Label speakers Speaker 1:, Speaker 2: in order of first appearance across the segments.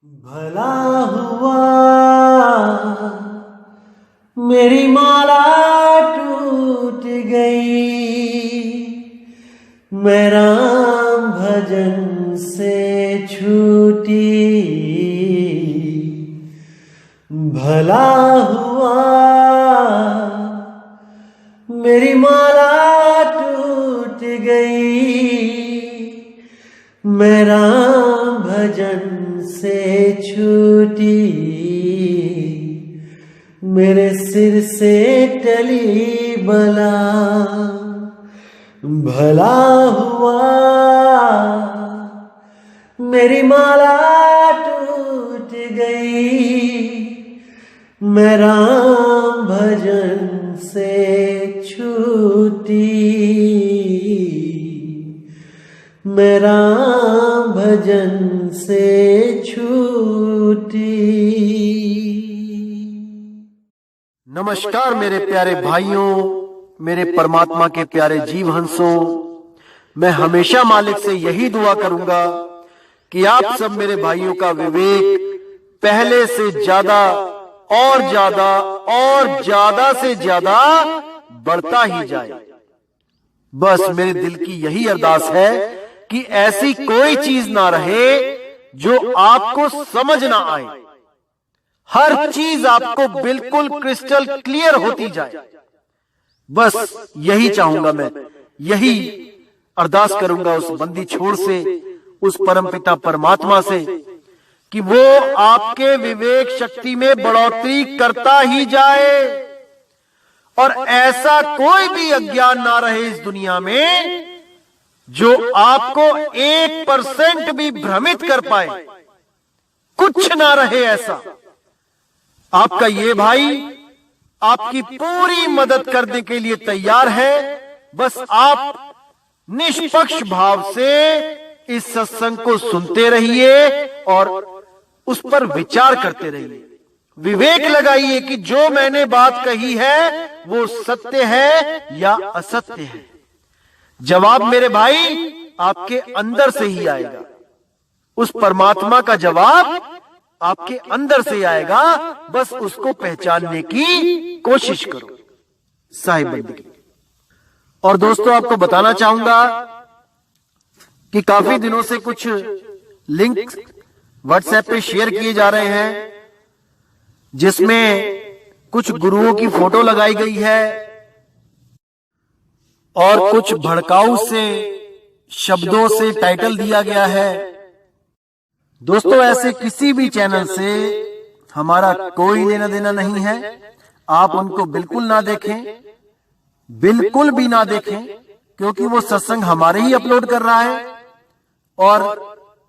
Speaker 1: भला हुआ मेरी माला टूट गई, मैं राम भजन से छूटी। भला हुआ मेरी माला टूट गई, मैं राम भजन से छूटी। मेरे सिर से टली बला, भला हुआ मेरी माला टूट गई, मैं राम भजन से छूटी। मैं राम भजन से छूटी।
Speaker 2: नमस्कार मेरे प्यारे भाइयों, मेरे परमात्मा के प्यारे जीव हंसों। मैं हमेशा मालिक से यही दुआ करूंगा कि आप सब मेरे भाइयों का विवेक पहले से ज्यादा और ज्यादा और ज्यादा से ज्यादा बढ़ता ही जाए। बस मेरे दिल की यही अरदास है कि ऐसी कोई चीज ना रहे जो आपको समझ ना आए। हर चीज आपको बिल्कुल क्रिस्टल क्लियर होती जाए। बस यही चाहूंगा मैं, यही अरदास करूंगा उस बंदी छोड़ से, उस परमपिता परमात्मा से कि वो आपके विवेक शक्ति में बढ़ोतरी करता ही जाए और ऐसा कोई भी अज्ञान ना रहे इस दुनिया में जो आपको 1% भी भ्रमित कर पाए। कुछ ना रहे ऐसा। आपका ये भाई आपकी पूरी मदद करने के लिए तैयार है। बस आप निष्पक्ष भाव से इस सत्संग को सुनते रहिए और उस पर विचार करते रहिए। विवेक लगाइए कि जो मैंने बात कही है वो सत्य है या असत्य है। जवाब मेरे भाई आपके अंदर से ही आएगा। उस परमात्मा का जवाब आपके अंदर से आएगा। बस उसको पहचानने की कोशिश करो। साहिब बंदगी। और दोस्तों, आपको बताना चाहूंगा कि काफी दिनों से कुछ लिंक व्हाट्सएप पे शेयर किए जा रहे हैं जिसमें कुछ गुरुओं की फोटो लगाई गई है और कुछ भड़काऊ से शब्दों से टाइटल दिया गया है। दोस्तों, ऐसे किसी भी चैनल से हमारा कोई लेना देना नहीं है। आप उनको बिल्कुल ना देखें, बिल्कुल भी ना देखें, क्योंकि वो सत्संग हमारे ही अपलोड कर रहा है और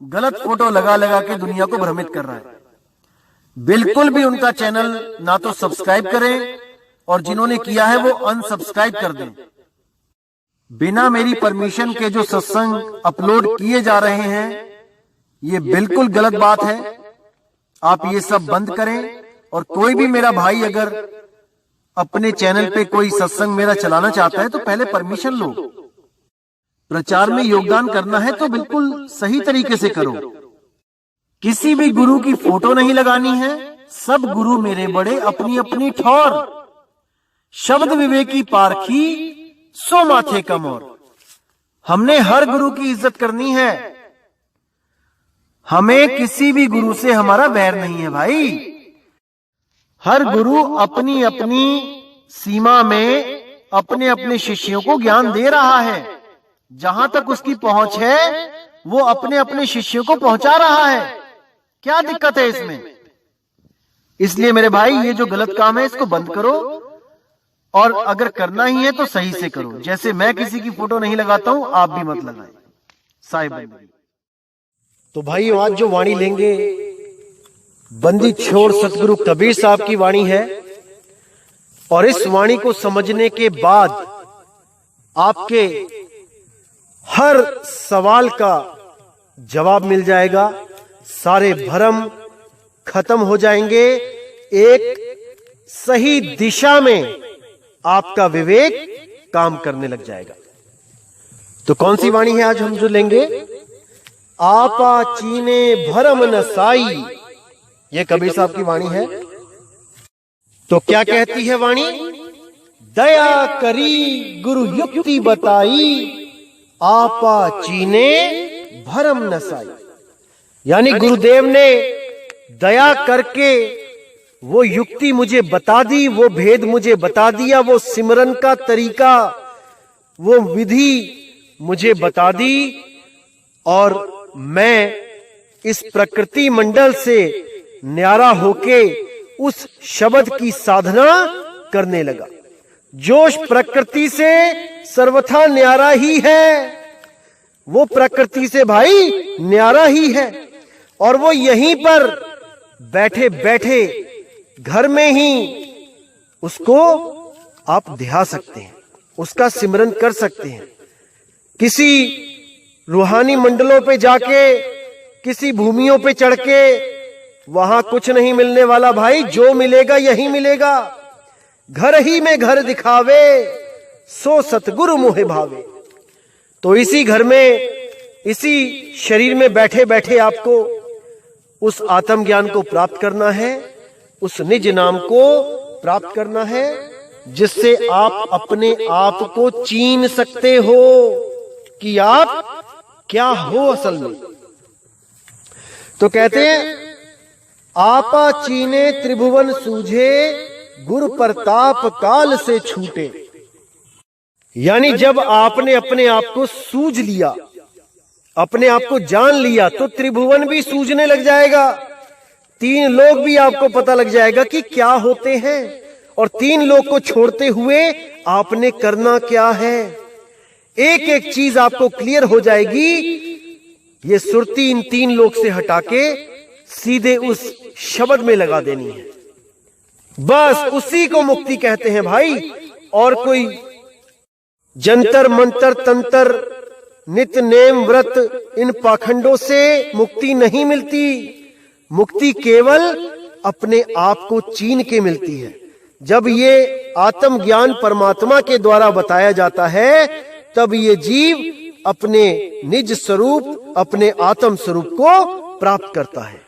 Speaker 2: गलत फोटो लगा लगा के दुनिया को भ्रमित कर रहा है। बिल्कुल भी उनका चैनल ना तो सब्सक्राइब करें और जिन्होंने किया है वो अनसब्सक्राइब कर दें। बिना मेरी परमिशन के जो सत्संग अपलोड किए जा रहे हैं ये बिल्कुल गलत बात है। आप ये सब बंद करें। और कोई भी मेरा भाई अगर अपने चैनल पे कोई सत्संग मेरा चलाना चाहता है तो पहले परमिशन लो। प्रचार में योगदान करना है तो बिल्कुल सही तरीके से करो। किसी भी गुरु की फोटो नहीं लगानी है। सब गुरु मेरे बड़े अपनी अपनी ठौर। शब्द विवेकी पारखी सो माथे का मोर। हमने हर गुरु की इज्जत करनी है। हमें किसी भी गुरु से हमारा वैर नहीं है भाई। हर गुरु अपनी अपनी सीमा में अपने अपने शिष्यों को ज्ञान दे रहा है। जहां तक उसकी पहुंच है वो अपने अपने शिष्यों को पहुंचा रहा है। क्या दिक्कत है इसमें? इसलिए मेरे भाई ये जो गलत काम है इसको बंद करो और अगर करना ही है तो सही से करो। जैसे मैं किसी की फोटो नहीं लगाता हूं, आप भी मत लगाएं। साहिब। तो भाई आज जो वाणी लेंगे बंदी छोड़ सतगुरु कबीर साहब की वाणी है और इस वाणी को समझने के बाद आपके हर सवाल का जवाब मिल जाएगा। सारे भ्रम खत्म हो जाएंगे। एक सही दिशा में आपका विवेक काम करने लग जाएगा। तो कौन सी वाणी है आज हम जो लेंगे?
Speaker 1: आपा चीने भरम न साई। ये कबीर साहब की वाणी है। तो क्या कहती है वाणी? दया करी गुरु युक्ति बताई, आपा चीने भरम न साई। यानी गुरुदेव ने दया करके वो युक्ति मुझे बता दी, वो भेद मुझे बता दिया, वो सिमरन का तरीका, वो विधि मुझे बता दी, और मैं इस प्रकृति मंडल से न्यारा होके उस शब्द की साधना करने लगा। जोश प्रकृति से सर्वथा न्यारा ही है, वो प्रकृति से भाई न्यारा ही है, और वो यहीं पर बैठे बैठे घर में ही उसको आप ध्या सकते हैं, उसका सिमरन कर सकते हैं। किसी रूहानी मंडलों पे जाके, किसी भूमियों पे चढ़ के वहां कुछ नहीं मिलने वाला भाई, जो मिलेगा यही मिलेगा। घर ही में घर दिखावे, सो सतगुरु मोहे भावे। तो इसी घर में, इसी शरीर में बैठे बैठे आपको उस आत्मज्ञान को प्राप्त करना है, उस निज नाम को प्राप्त करना है, जिससे आप अपने आप को चीन सकते हो कि आप क्या हो असल में। तो कहते हैं आपा चीने त्रिभुवन सूझे, गुरु प्रताप काल से छूटे। यानी जब आपने अपने आप को सूझ लिया, अपने आप को जान लिया, तो त्रिभुवन भी सूझने लग जाएगा। तीन लोग भी आपको पता लग जाएगा कि क्या होते हैं, और तीन लोग को छोड़ते हुए आपने करना क्या है। एक एक चीज आपको क्लियर हो जाएगी। ये सुरती इन तीन लोग से हटा के सीधे उस शब्द में लगा देनी है। बस उसी को मुक्ति कहते हैं भाई। और कोई जंतर मंतर तंत्र, नित्य नेम व्रत, इन पाखंडों से मुक्ति नहीं मिलती। मुक्ति केवल अपने आप को चीन के मिलती है। जब ये आत्मज्ञान परमात्मा के द्वारा बताया जाता है, तब ये जीव अपने निज स्वरूप, अपने आत्म स्वरूप को प्राप्त करता है।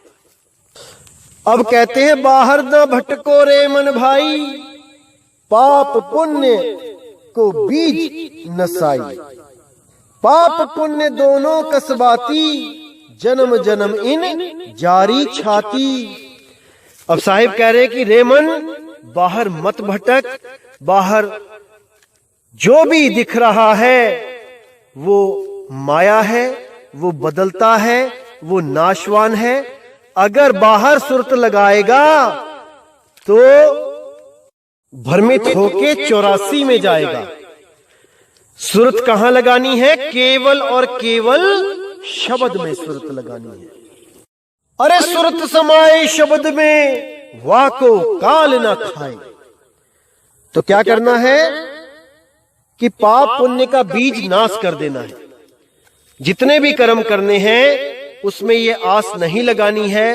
Speaker 1: अब कहते हैं बाहर न भटको रे मन भाई, पाप पुण्य को बीज नसाई। पाप पुण्य दोनों कसबाती, जन्म जन्म इन जारी छाती। अब साहिब कह रहे कि रे मन, बाहर मत भटक। बाहर जो भी दिख रहा है वो माया है, वो बदलता है, वो नाशवान है। अगर बाहर सुरत लगाएगा तो भ्रमित होके 84 में जाएगा। सुरत कहां लगानी है? केवल और केवल शब्द में सुरत लगानी है। अरे सुरत समाए शब्द में, वाको काल ना खाए। तो क्या करना है कि पाप पुण्य का बीज नाश कर देना है। जितने भी कर्म करने हैं उसमें ये आस नहीं लगानी है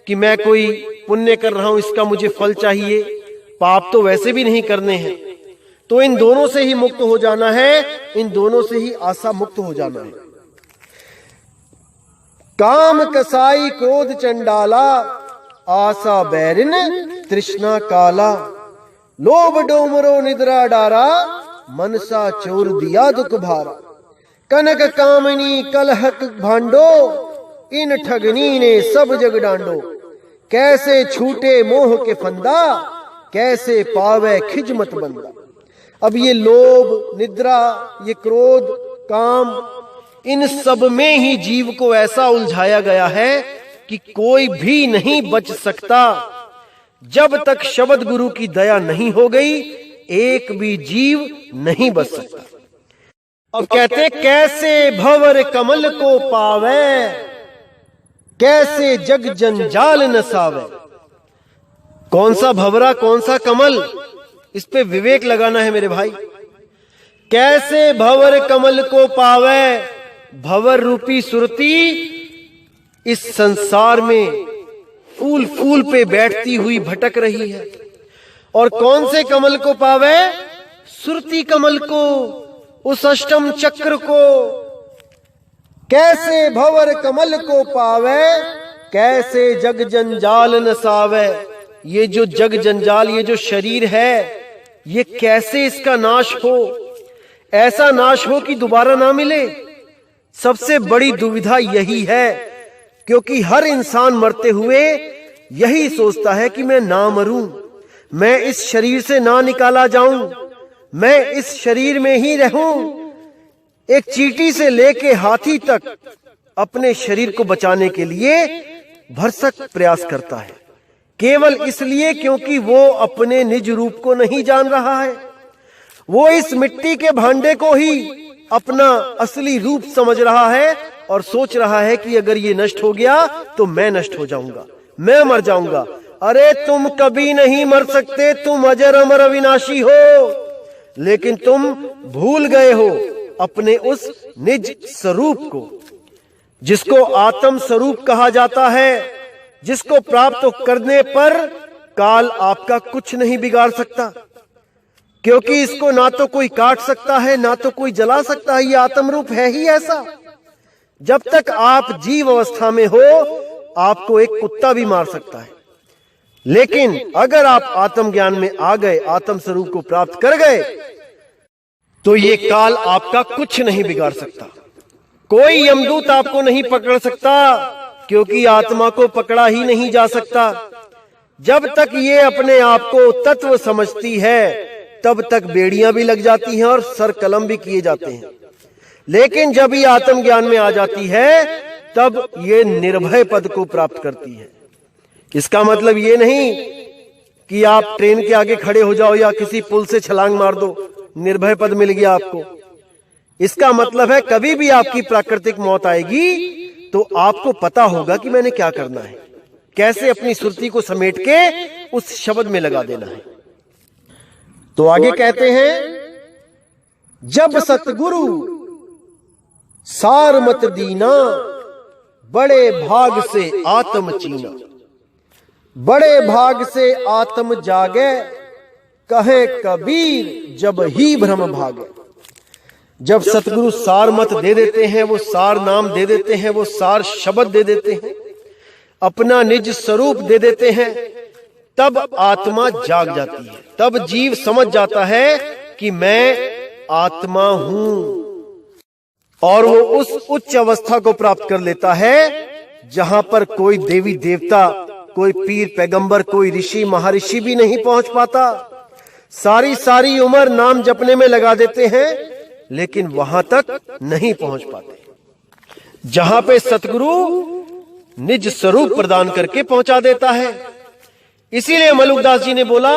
Speaker 1: कि मैं कोई पुण्य कर रहा हूं, इसका मुझे फल चाहिए। पाप तो वैसे भी नहीं करने हैं। तो इन दोनों से ही मुक्त हो जाना है, इन दोनों से ही आशा मुक्त हो जाना है। काम कसाई क्रोध चंडाला, आशा बैरिन तृष्णा काला। लोभ डोमरो निद्रा डारा, मनसा चोर दिया दुख भारा। कनक कामनी कलहक भांडो, इन ठगनी ने सब जग डांडो। कैसे छूटे मोह के फंदा, कैसे पावे खिजमत बंदा। अब ये लोभ, निद्रा, ये क्रोध, काम, इन सब में ही जीव को ऐसा उलझाया गया है कि कोई भी नहीं बच सकता। जब तक शब्द गुरु की दया नहीं हो गई, एक भी जीव नहीं बच सकता। अब कहते कैसे भंवर कमल को पावे, कैसे जग जंजाल नसावे। कौन सा भंवरा, कौन सा कमल, इस पे विवेक लगाना है मेरे भाई। कैसे भंवर कमल को पावे। भंवर रूपी सुरती इस संसार में फूल फूल पे बैठती हुई भटक रही है। और कौन से कमल को पावे? सुरती कमल को, उस अष्टम चक्र को। कैसे भंवर कमल को पावे, कैसे जग जंजाल नसावे। ये जो जग जंजाल, ये जो शरीर है, ये कैसे इसका नाश हो, ऐसा नाश हो कि दोबारा ना मिले। सबसे बड़ी दुविधा यही है, क्योंकि हर इंसान मरते हुए यही सोचता है कि मैं ना मरूं, मैं इस शरीर से ना निकाला जाऊं, मैं इस शरीर में ही रहूं। एक चींटी से लेके हाथी तक अपने शरीर को बचाने के लिए भरसक प्रयास करता है, केवल इसलिए क्योंकि वो अपने निज रूप को नहीं जान रहा है। वो इस मिट्टी के भांडे को ही अपना असली रूप समझ रहा है और सोच रहा है कि अगर ये नष्ट हो गया तो मैं नष्ट हो जाऊंगा, मैं मर जाऊंगा। अरे तुम कभी नहीं मर सकते, तुम अजर अमर अविनाशी हो, लेकिन तुम भूल गए हो अपने उस निज स्वरूप को, जिसको आत्म स्वरूप कहा जाता है, जिसको प्राप्त करने पर काल आपका कुछ नहीं बिगाड़ सकता, क्योंकि इसको ना तो कोई काट सकता है, ना तो कोई जला सकता है। ये आत्म रूप है ही ऐसा। जब तक आप जीव अवस्था में हो, आपको एक कुत्ता भी मार सकता है, लेकिन अगर आप आत्म ज्ञान में आ गए, आत्म स्वरूप को प्राप्त कर गए, तो ये काल आपका कुछ नहीं बिगाड़ सकता। कोई यमदूत आपको नहीं पकड़ सकता, क्योंकि आत्मा को पकड़ा ही नहीं जा सकता। जब तक ये अपने आप को तत्व समझती है, तब तक बेड़ियां भी लग जाती हैं और सर कलम भी किए जाते हैं। लेकिन जब ये आत्म ज्ञान में आ जाती है, तब ये निर्भय पद को प्राप्त करती है। इसका मतलब ये नहीं कि आप ट्रेन के आगे खड़े हो जाओ या किसी पुल से छलांग मार दो, निर्भय पद मिल गया आपको। इसका मतलब है कभी भी आपकी प्राकृतिक मौत आएगी तो आपको पता होगा कि मैंने क्या करना है, कैसे अपनी सुरती को समेट के उस शब्द में लगा देना है। तो आगे कहते हैं, जब सतगुरु सार मत दीना, बड़े भाग से आत्म चीना। बड़े भाग से आत्म जागे, कहे कबीर जब ही भ्रम भागे। जब सतगुरु सार मत दे देते हैं, वो सार नाम दे देते हैं, वो सार शब्द दे देते हैं, अपना निज स्वरूप दे देते हैं, तब आत्मा जाग जाती है। तब जीव समझ जाता है कि मैं आत्मा हूं, और वो उस उच्च अवस्था को प्राप्त कर लेता है जहां पर कोई देवी देवता, कोई पीर पैगंबर, कोई ऋषि महर्षि भी नहीं पहुंच पाता। सारी सारी उम्र नाम जपने में लगा देते हैं, लेकिन वहां तक नहीं पहुंच पाते जहां पे सतगुरु निज स्वरूप प्रदान करके पहुंचा देता है। इसीलिए मलुकदास जी ने बोला,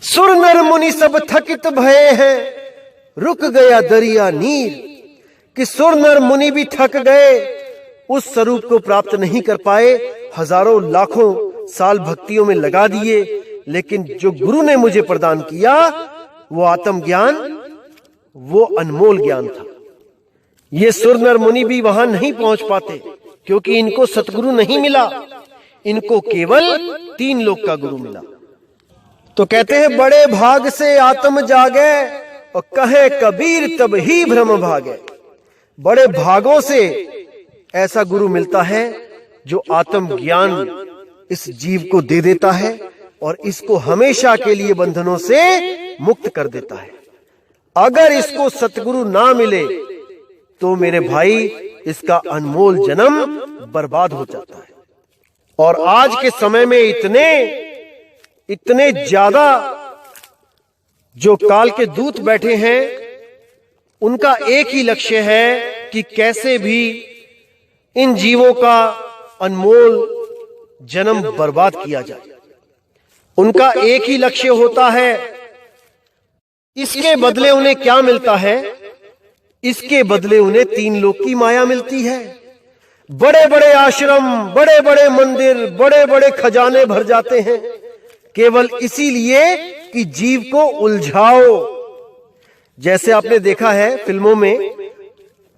Speaker 1: सुर नर मुनि सब थकित भये हैं, रुक गया दरिया नीर। कि सुर नर मुनि भी थक गए, उस स्वरूप को प्राप्त नहीं कर पाए, हजारों लाखों साल भक्तियों में लगा दिए, लेकिन जो गुरु ने मुझे प्रदान किया वो आत्म ज्ञान, वो अनमोल ज्ञान था। ये सुर नर मुनि भी वहां नहीं पहुंच पाते, क्योंकि इनको सतगुरु नहीं मिला, इनको केवल 3 लोक का गुरु मिला। तो कहते हैं, बड़े भाग से आत्म जागे, और कहे कबीर तब ही भ्रम भागे। बड़े भागों से ऐसा गुरु मिलता है जो आत्म ज्ञान इस जीव को दे देता है और इसको हमेशा के लिए बंधनों से मुक्त कर देता है। अगर इसको सतगुरु ना मिले तो मेरे भाई इसका अनमोल जन्म बर्बाद हो जाता है। और आज के समय में इतने ज्यादा जो काल के दूत बैठे हैं, उनका एक ही लक्ष्य है कि कैसे भी इन जीवों का अनमोल जन्म बर्बाद किया जाए। उनका एक ही लक्ष्य होता है, इसके बदले उन्हें क्या मिलता है? इसके बदले उन्हें 3 लोक की माया मिलती है। बड़े बड़े आश्रम, बड़े बड़े मंदिर, बड़े बड़े खजाने भर जाते हैं, केवल इसीलिए कि जीव को उलझाओ। जैसे आपने देखा है फिल्मों में,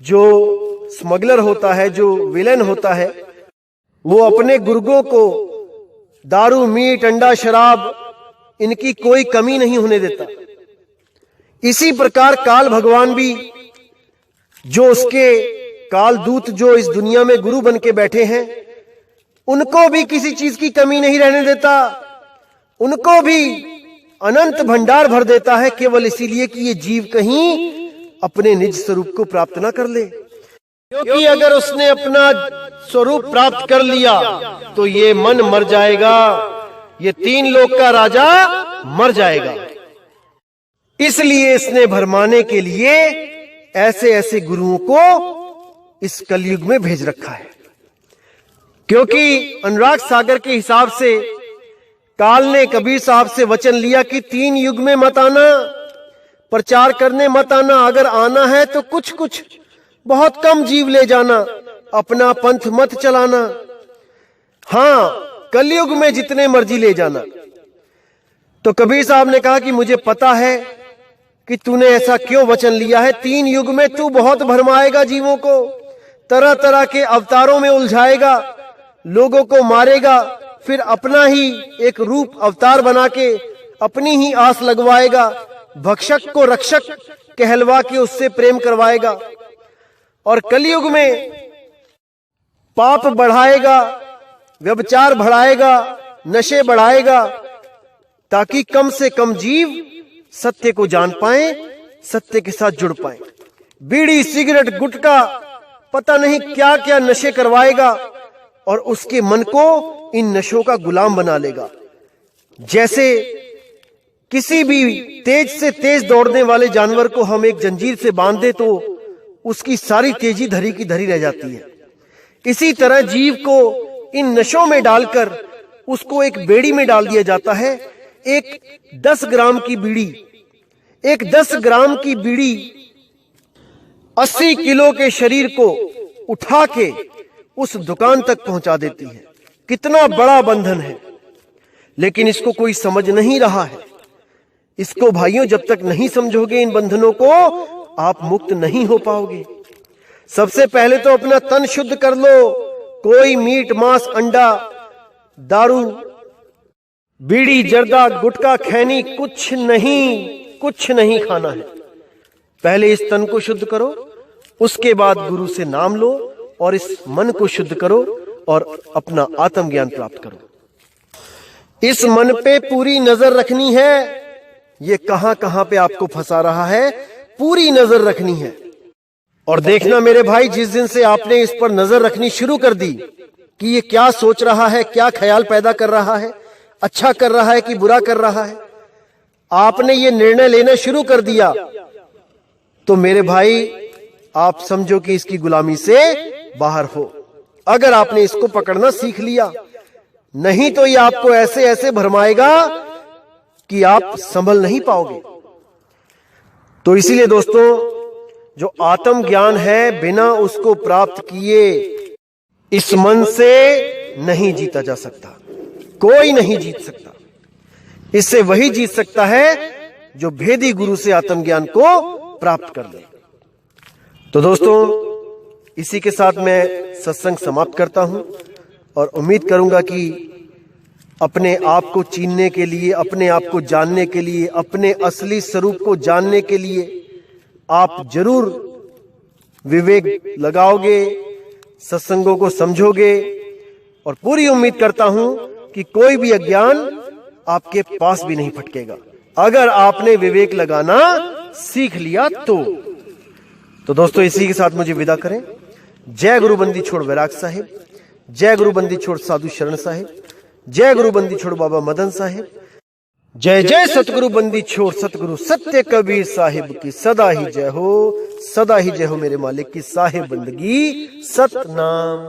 Speaker 1: जो स्मगलर होता है, जो विलेन होता है, वो अपने गुर्गों को दारू, मीट, अंडा, शराब, इनकी कोई कमी नहीं होने देता। इसी प्रकार काल भगवान भी जो उसके कालदूत जो इस दुनिया में गुरु बन के बैठे हैं, उनको भी किसी चीज की कमी नहीं रहने देता, उनको भी अनंत भंडार भर देता है, केवल इसीलिए कि ये जीव कहीं अपने निज स्वरूप को प्राप्त ना कर ले। क्योंकि अगर उसने अपना स्वरूप प्राप्त कर लिया तो ये मन मर जाएगा, ये 3 लोक का राजा मर जाएगा। इसलिए इसने भरमाने के लिए ऐसे ऐसे गुरुओं को इस कलयुग में भेज रखा है। क्योंकि अनुराग सागर के हिसाब से काल ने कबीर साहब से वचन लिया कि 3 युग में मत आना, प्रचार करने मत आना, अगर आना है तो कुछ कुछ बहुत कम जीव ले जाना, अपना पंथ मत चलाना, हां कलयुग में जितने मर्जी ले जाना। तो कबीर साहब ने कहा कि मुझे पता है कि तूने ऐसा क्यों वचन लिया है, 3 युग में तू बहुत भरमाएगा जीवों को, तरह तरह के अवतारों में उलझाएगा, लोगों को मारेगा, फिर अपना ही एक रूप अवतार बना के अपनी ही आस लगवाएगा, भक्षक को रक्षक कहलवा के उससे प्रेम करवाएगा, और कलयुग में पाप बढ़ाएगा, व्यभिचार बढ़ाएगा, नशे बढ़ाएगा, ताकि कम से कम जीव सत्य को जान पाए, सत्य के साथ जुड़ पाए। बीड़ी सिगरेट गुटखा पता नहीं क्या क्या नशे करवाएगा और उसके मन को इन नशों का गुलाम बना लेगा। जैसे किसी भी तेज से तेज दौड़ने वाले जानवर को हम एक जंजीर से बांध दे तो उसकी सारी तेजी धरी की धरी रह जाती है। इसी तरह जीव को इन नशों में डालकर उसको एक बेड़ी में डाल दिया जाता है। एक 10 ग्राम की बीड़ी, एक 10 ग्राम की बीड़ी 80 किलो के शरीर को उठा के उस दुकान तक पहुंचा देती है। कितना बड़ा बंधन है, लेकिन इसको कोई समझ नहीं रहा है। इसको भाइयों जब तक नहीं समझोगे इन बंधनों को, आप मुक्त नहीं हो पाओगे। सबसे पहले तो अपना तन शुद्ध कर लो। कोई मीट मांस अंडा दारू बीड़ी जर्दा गुटखा खैनी कुछ नहीं खाना है। पहले इस तन को शुद्ध करो, उसके बाद गुरु से नाम लो और इस मन को शुद्ध करो और अपना आत्मज्ञान प्राप्त करो। इस मन पे पूरी नजर रखनी है। ये कहां कहां पे आपको फंसा रहा है, पूरी नजर रखनी है। और देखना मेरे भाई, जिस दिन से आपने इस पर नजर रखनी शुरू कर दी कि ये क्या सोच रहा है, क्या ख्याल पैदा कर रहा है, अच्छा कर रहा है कि बुरा कर रहा है, आपने ये निर्णय लेना शुरू कर दिया, तो मेरे भाई आप समझो कि इसकी गुलामी से बाहर हो। अगर आपने इसको पकड़ना सीख लिया, नहीं तो ये आपको ऐसे ऐसे भरमाएगा कि आप संभल नहीं पाओगे। तो इसीलिए दोस्तों, जो आत्म ज्ञान है, बिना उसको प्राप्त किए इस मन से नहीं जीता जा सकता। कोई नहीं जीत सकता। इससे वही जीत सकता है जो भेदी गुरु से आत्मज्ञान को प्राप्त कर ले। तो दोस्तों, इसी के साथ मैं सत्संग समाप्त करता हूं और उम्मीद करूंगा कि अपने आप को चीनने के लिए, अपने आप को जानने के लिए, अपने असली स्वरूप को जानने के लिए आप जरूर विवेक लगाओगे, सत्संगों को समझोगे, और पूरी उम्मीद करता हूं कि कोई भी अज्ञान आपके पास भी नहीं फटकेगा, अगर आपने विवेक लगाना सीख लिया तो दोस्तों, इसी के साथ मुझे विदा करें। जय गुरु बंदी छोड़ वैराग साहिब, जय गुरु बंदी छोड़ साधु शरण साहिब, जय गुरु बंदी छोड़ बाबा मदन साहिब, जय जय सतगुरु बंदी छोड़ सतगुरु सत्य कबीर साहिब की सदा ही जय हो, सदा ही जय हो मेरे मालिक की साहिब बंदगी सतनाम।